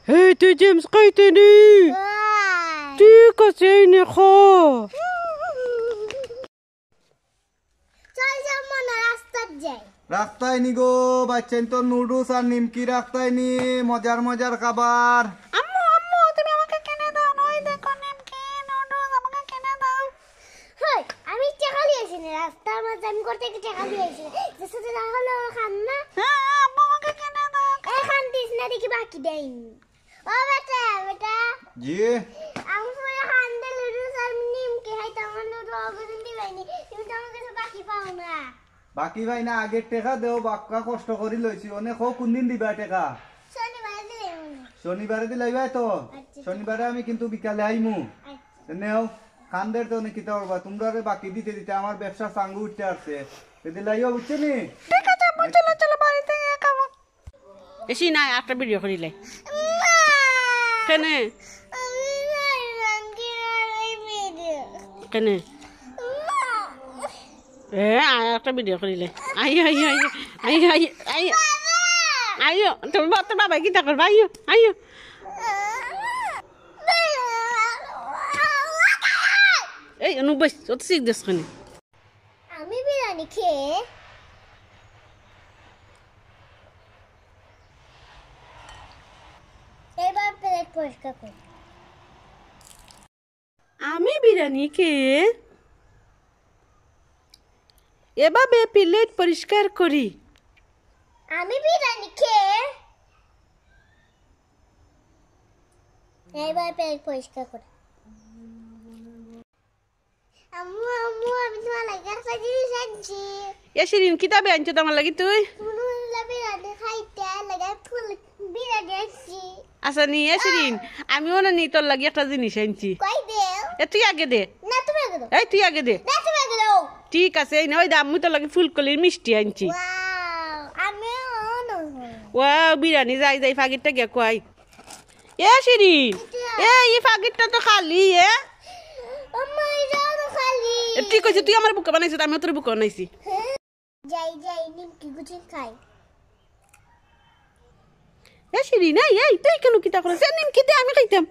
Hej, du James, skit i nu! Du kan se in i kho! চল যাব মনে রাস্তায় যাই রাস্তায় নি গো বাচ্চান তো নুডলস আর নিমকি রাস্তায় নি মজার মজার খাবার আম্মু আম্মু তুমি আমাকে কিনে দাও না ওই দেখো নিমকি নুডলস আমাকে কিনে দাও হই আমি টাকা লিয়েছি না রাস্তার মধ্যে আমি করতে কি টাকা লিয়েছি যেসে টাকা হলো খান না হ্যাঁ আম্মু আমাকে কিনে দাও এখন দিস না দেখি বাকি দেইনি ও বেটা বেটা জি আমি পুরো হান্ডে নুডলস আর নিমকি খাইতে আমার নুডলস অবদিন দিবাইনি তুমি তো আমার কাছে বাকি পাও না বাকি ভাই না আগে টাকা দেও বাক্কা কষ্ট করি লইছি অনেক হোক কোন দিন দিবা টাকা শনিবার দিলে শনিবারে দিলাইবা তো শনিবারে আমি কিন্তু বিকালে আইমু নেও খানদের তো অনেক কিতা করবা তোমরা বাকি দিতে দিতে আমার ব্যবসা সাঙ্গু উঠতে আসছে দিলাইও বুঝছো নি ঠিক আছে আম্মু চলো চলো বাড়িতে গিয়ে খাবো বেশি না একটা ভিডিও করিলে কেনে কেনে একটা ভিডিও করিলে আইও আইও আইও আইও আইও আইও আইও তোর বাবা কিতা করবা আইও আইও এই অনুবাস অত শিখ দেশ খানি আমি বিরিয়ানি খেয়ে এবার প্লেট পরিষ্কার করি আমি বিরিয়ানি খেয়ে এভাবে প্লেট পরিষ্কার করি আমি বিরিয়ানি খেয়ে এবার প্লেট পরিষ্কার করি আম্মু আম্মু আমি তোমার লাগে একটা জিনিস আনছি এসিরিন কিতাবে আনছো তোমার লাগি তুই মুনুল্লা বিরিয়ানি খাইতে লাগে ফুল বিরিয়ানি আনছি আচ্ছা নি এসিরিন আমিও না নি তোর লাগি একটা জিনিস আনছি কই দেও এ তুই আগে দে না তুমি আগে দাও এই তুই আগে দে না তুমি আগে দাও ঠিক আছে এই না ওই দাম তোর লাগি ফুলকলির মিষ্টি আনছি ওয়াও আমি অন ওয়াও বিরিয়ানি যাই যাই ফাগিরটা গে কই এসিরিন এই ফাগিরটা তো খালি আম্মা যাও তো খালি ঠিক আছে তুই আমার বুকে বানাইছিস আমি তোর বুকে বানাইছি যাই যাই নিমকি গুছি খাই এসিরিন এই তুই কেন কিতা করছ নিমকি দে আমি খাইতাম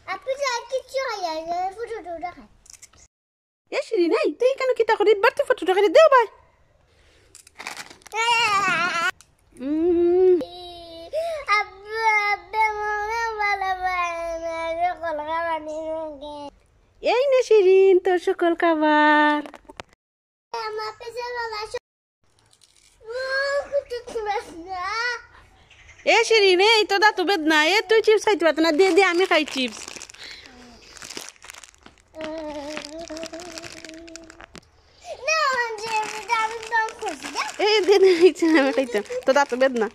আপনি যা কিছু হয় না ফুটো ফুটো খাই এসিরিন তুই কেন কিতা করিস বাড়তি ফটোটা করে দেও ভাই আব্বু আব্বু মনে ভালো বানায় কলকা বানিয়ে এই নে শিরিন তোর সকল খাবার আমার পেছনে বাবা কুটু খুলাস না এ শিরিন এই তো দাঁত বেদনা তুই চিপস খাইতে পারত না দে দে আমি খাই চিপস না যে আমি তো খুশি এই দে দে আমি খাইতাম তো দাঁত বেদনা